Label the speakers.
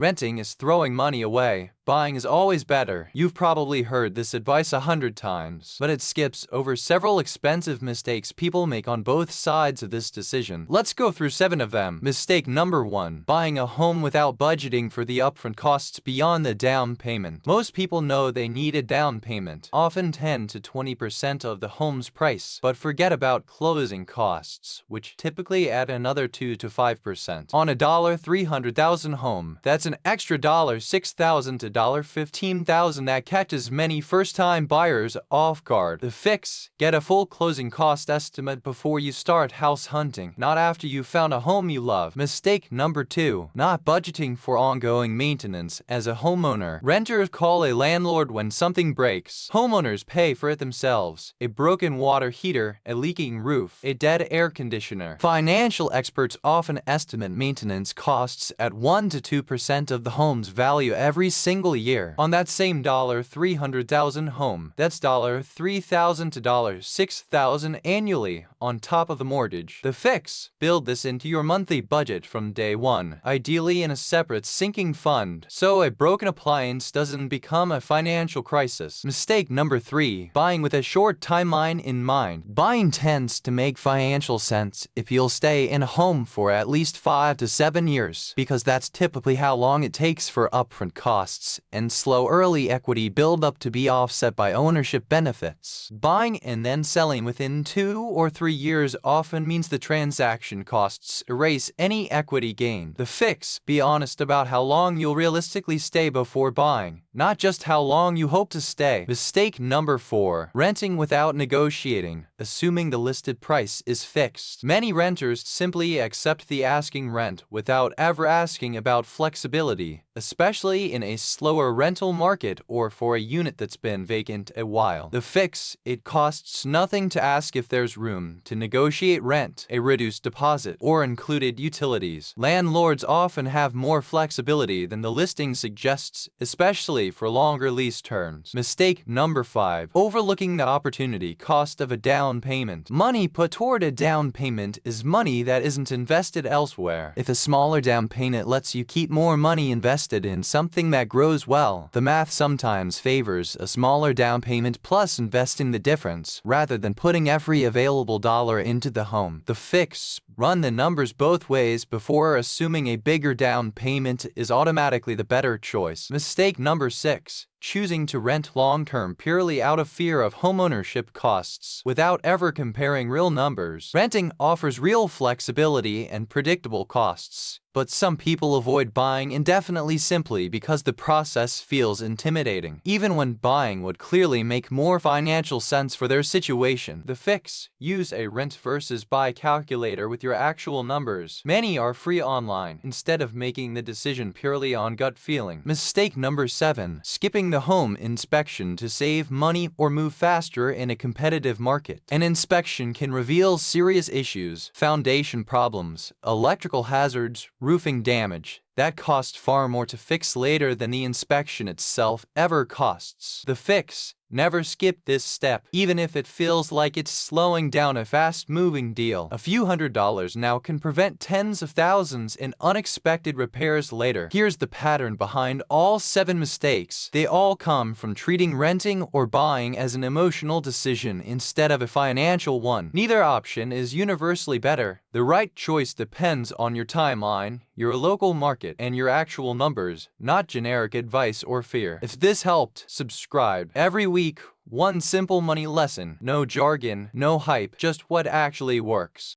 Speaker 1: Renting is throwing money away. Buying is always better. You've probably heard this advice 100 times, but it skips over several expensive mistakes people make on both sides of this decision. Let's go through 7 of them. Mistake number 1. Buying a home without budgeting for the upfront costs beyond the down payment. Most people know they need a down payment, often 10 to 20% of the home's price, but forget about closing costs, which typically add another 2 to 5%. On a $300,000 home, that's an extra $6,000 to $15,000 that catches many first-time buyers off guard. The fix: get a full closing cost estimate before you start house hunting, not after you've found a home you love. Mistake number 2. Not budgeting for ongoing maintenance. As a homeowner, renters call a landlord when something breaks. Homeowners pay for it themselves: a broken water heater, a leaking roof, a dead air conditioner. Financial experts often estimate maintenance costs at 1 to 2% of the home's value every single year. On that same $300,000 home, that's $3,000 to $6,000 annually on top of the mortgage. The fix: build this into your monthly budget from day one, ideally in a separate sinking fund, so a broken appliance doesn't become a financial crisis. Mistake number 3. Buying with a short timeline in mind. Buying tends to make financial sense if you'll stay in a home for at least 5 to 7 years, because that's typically how long it takes for upfront costs and slow early equity build-up to be offset by ownership benefits. Buying and then selling within 2 or 3 years often means the transaction costs erase any equity gain. The fix: be honest about how long you'll realistically stay before buying, not just how long you hope to stay. Mistake number 4. Renting without negotiating, assuming the listed price is fixed. Many renters simply accept the asking rent without ever asking about flexibility, especially in a slower rental market or for a unit that's been vacant a while. The fix: it costs nothing to ask if there's room to negotiate rent, a reduced deposit, or included utilities. Landlords often have more flexibility than the listing suggests, especially for longer lease terms. Mistake number 5. Overlooking the opportunity cost of a down payment. Money put toward a down payment is money that isn't invested elsewhere. If a smaller down payment lets you keep more money invested in something that grows well, the math sometimes favors a smaller down payment plus investing the difference, rather than putting every available dollar into the home. The fix: run the numbers both ways before assuming a bigger down payment is automatically the better choice. Mistake number 6. Choosing to rent long-term purely out of fear of homeownership costs, without ever comparing real numbers. Renting offers real flexibility and predictable costs, but some people avoid buying indefinitely simply because the process feels intimidating, even when buying would clearly make more financial sense for their situation. The fix: use a rent versus buy calculator with your actual numbers. Many are free online, instead of making the decision purely on gut feeling. Mistake number 7. Skipping the home inspection to save money or move faster in a competitive market. An inspection can reveal serious issues: foundation problems, electrical hazards, roofing damage, that cost far more to fix later than the inspection itself ever costs. The fix: never skip this step, even if it feels like it's slowing down a fast-moving deal. A few $100s now can prevent tens of thousands in unexpected repairs later. Here's the pattern behind all 7 mistakes. They all come from treating renting or buying as an emotional decision instead of a financial one. Neither option is universally better. The right choice depends on your timeline, your local market, and your actual numbers, not generic advice or fear. If this helped, subscribe. Every week, one simple money lesson. No jargon, no hype, just what actually works.